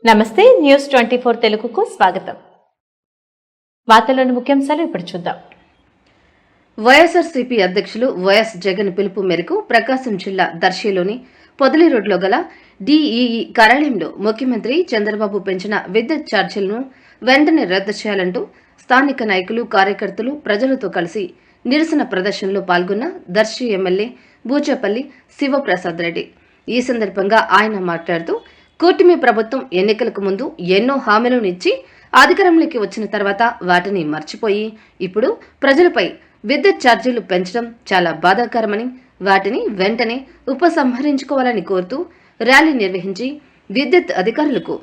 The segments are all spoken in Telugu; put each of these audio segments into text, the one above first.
నమస్తే న్యూస్ 24 తెలుగుకు స్వాగతం. వార్తల్లోని ముఖ్యాంశాలు ఇప్పుడు చూద్దాం. వైఎస్ఆర్సీపీ అధ్యక్షులు వైఎస్ జగన్ పిలుపు మేరకు ప్రకాశం జిల్లా దర్శిలోని పొదిలి రోడ్లో గల డీఈఈ కార్యాలయంలో ముఖ్యమంత్రి చంద్రబాబు పెంచిన విద్యుత్ ఛార్జీలను వెంటనే రద్దు చేయాలంటూ స్థానిక నాయకులు, కార్యకర్తలు ప్రజలతో కలిసి నిరసన ప్రదర్శనలో పాల్గొన్న దర్శి ఎమ్మెల్యే బూచేపల్లి శివప్రసాద్ రెడ్డి. ఈ సందర్భంగా ఆయన మాట్లాడుతూ, కూటమి ప్రభుత్వం ఎన్నికలకు ముందు ఎన్నో హామీలను ఇచ్చి అధికారంలోకి వచ్చిన తర్వాత వాటిని మర్చిపోయి ఇప్పుడు ప్రజలపై విద్యుత్ ఛార్జీలు పెంచడం చాలా బాధాకరమని, వాటిని వెంటనే ఉపసంహరించుకోవాలని కోరుతూ ర్యాలీ నిర్వహించి విద్యుత్ అధికారులకు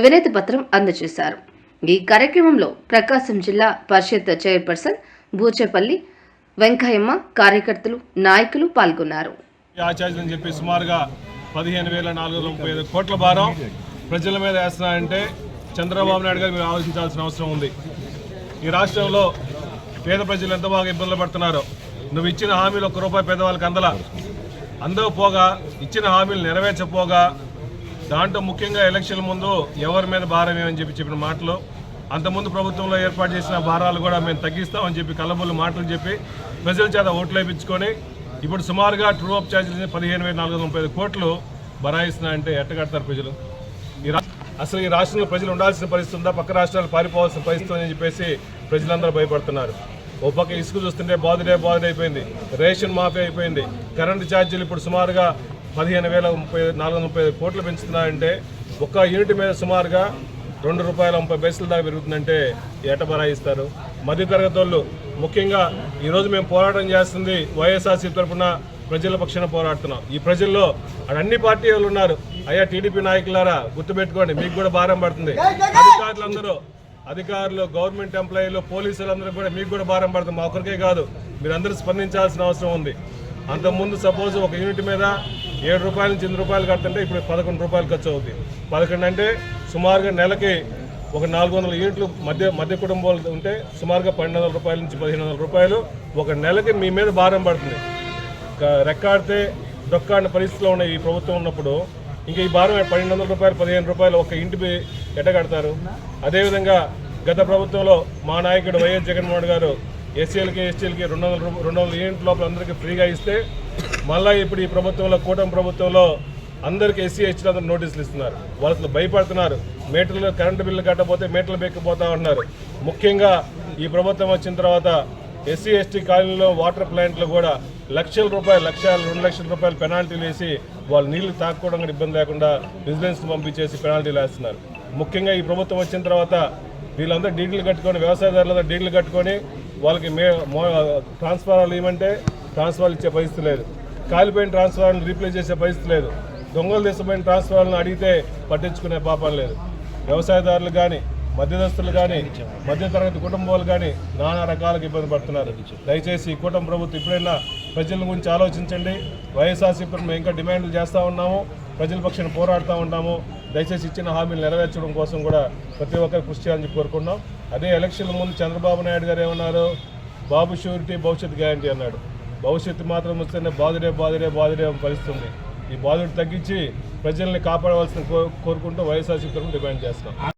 వినతి పత్రం అందజేశారు. ఈ కార్యక్రమంలో ప్రకాశం జిల్లా పరిషత్ చైర్పర్సన్ బూచేపల్లి వెంకయ్యమ్మ, కార్యకర్తలు, నాయకులు పాల్గొన్నారు. 15,435 కోట్ల భారం ప్రజల మీద వేస్తున్నారంటే చంద్రబాబు నాయుడు గారు మీరు ఆలోచించాల్సిన అవసరం ఉంది. ఈ రాష్ట్రంలో పేద ప్రజలు ఎంత బాగా ఇబ్బందులు పడుతున్నారో, నువ్వు ఇచ్చిన హామీలు ₹1 పేదవాళ్ళకి అందకపోగా, ఇచ్చిన హామీలు నెరవేర్చపోగా, దాంట్లో ముఖ్యంగా ఎలక్షన్ ముందు ఎవరి మీద భారం ఏమని చెప్పిన మాటలు, అంతకుముందు ప్రభుత్వంలో ఏర్పాటు చేసిన భారాలు కూడా మేము తగ్గిస్తామని చెప్పి కళ్ళబొల్లు మాటలు చెప్పి ప్రజల చేత ఓట్లు వేయించుకొని ఇప్పుడు సుమారుగా ట్రూ అప్ ఛార్జీలు 15,435 కోట్లు బరాయిస్తున్నాయంటే ఎట్ట కడతారు ప్రజలు? అసలు ఈ రాష్ట్రంలో ప్రజలు ఉండాల్సిన పరిస్థితి ఉందా? పక్క రాష్ట్రాలు పారిపోవాల్సిన పరిస్థితి అని చెప్పేసి ప్రజలందరూ భయపడుతున్నారు. ఓ పక్క ఇసుక చూస్తుంటే బాధైపోయింది, రేషన్ మాఫీ అయిపోయింది, కరెంటు ఛార్జీలు ఇప్పుడు సుమారుగా 15,435 కోట్లు పెంచుతున్నారంటే ఒక్క యూనిట్ మీద సుమారుగా ₹2.30 దాకా పెరుగుతుందంటే ఎట బరాయిస్తారు? మధ్యతరగతి వాళ్ళు ముఖ్యంగా ఈరోజు మేము పోరాటం చేస్తుంది వైఎస్ఆర్సీపీ తరఫున ప్రజల పక్షాన పోరాడుతున్నాం. ఈ ప్రజల్లో అన్ని పార్టీ వాళ్ళు ఉన్నారు. అయ్యా టీడీపీ నాయకులారా, గుర్తుపెట్టుకోండి, మీకు కూడా భారం పడుతుంది. అధికారులు, గవర్నమెంట్ ఎంప్లాయీలు, పోలీసులందరూ కూడా మీకు కూడా భారం పడుతుంది. మా ఒక్కరికే కాదు, మీరందరూ స్పందించాల్సిన అవసరం ఉంది. అంతకుముందు సపోజ్ ఒక యూనిట్ మీద ₹7 నుంచి ₹8 కడుతుంటే ఇప్పుడు ₹11 ఖర్చు అవుతుంది. 11 అంటే సుమారుగా నెలకి ఒక 400 యూనిట్లు మధ్య కుటుంబాలు ఉంటే సుమారుగా ₹1,200 నుంచి ₹1,500 ఒక నెలకి మీ మీద భారం పడుతుంది. రెక్కాడితే దొక్కాడిన పరిస్థితిలో ఉన్న ఈ ప్రభుత్వం ఉన్నప్పుడు ఇంకా ఈ భారం ₹1,200, ₹15 ఒక ఇంటికి ఎట్ట కడతారు? అదేవిధంగా గత ప్రభుత్వంలో మా నాయకుడు వైఎస్ జగన్మోహన్ గారు ఎస్సీలకి, ఎస్టీలకి 200 యూనిట్ లోపల అందరికీ ఫ్రీగా ఇస్తే, మళ్ళీ ఇప్పుడు ఈ ప్రభుత్వంలో, కూటమి ప్రభుత్వంలో అందరికీ ఎస్సీ, ఎస్టీలు అందరూ నోటీసులు ఇస్తున్నారు. వాళ్ళు భయపడుతున్నారు. మీటర్లు కరెంటు బిల్లు కట్టకపోతే మీటర్లు బెక్కిపోతా ఉన్నారు. ముఖ్యంగా ఈ ప్రభుత్వం వచ్చిన తర్వాత ఎస్సీ, ఎస్టీ కాలనీలో వాటర్ ప్లాంట్లు కూడా ₹1,00,000, ₹2 లక్షల పెనాల్టీలు వేసి వాళ్ళు నీళ్లు తాక్కోవడం కూడా ఇబ్బంది లేకుండా విజిలెన్స్ పంపించేసి పెనాల్టీలు వేస్తున్నారు. ముఖ్యంగా ఈ ప్రభుత్వం వచ్చిన తర్వాత వీళ్ళందరూ డీడీలు కట్టుకొని, వ్యవసాయదారులందరూ డీడీలు కట్టుకొని వాళ్ళకి ట్రాన్స్ఫార్మర్లు ఇవ్వమంటే ట్రాన్స్ఫార్మర్లు ఇచ్చే పరిస్థితి లేదు. కాలిపోయిన ట్రాన్స్ఫార్మర్లు రీప్లేస్ చేసే పరిస్థితి లేదు. దొంగలు తీసుకుపోయిన ట్రాన్స్ఫార్మర్లను అడిగితే పట్టించుకునే పాపం లేదు. వ్యవసాయదారులు కానీ, మధ్యదస్తులు కానీ, మధ్యతరగతి కుటుంబాలు కానీ నానా రకాలకు ఇబ్బంది పడుతున్నారు. దయచేసి ఈ కూటమి ప్రభుత్వం ఇప్పుడైనా ప్రజల గురించి ఆలోచించండి. వైఎస్ఆర్సీపీ మేము ఇంకా డిమాండ్లు చేస్తూ ఉన్నాము, ప్రజల పక్షాన పోరాడుతూ ఉన్నాము. దయచేసి ఇచ్చిన హామీలు నెరవేర్చడం కోసం కూడా ప్రతి ఒక్కరు కృషి చేయాలని కోరుకున్నాం. అదే ఎలక్షన్ల ముందు చంద్రబాబు నాయుడు గారు ఏమన్నారు? బాబు షూరిటీ, భవిష్యత్ గ్యారంటీ అన్నాడు. భవిష్యత్తు మాత్రం వస్తేనే బాధుడే పరిస్థితుంది. ఈ బాధుడు తగ్గించి ప్రజల్ని కాపాడవలసిన కోరుకుంటూ వైఎస్ఆర్సీపీ తరఫున డిమాండ్ చేస్తున్నాం.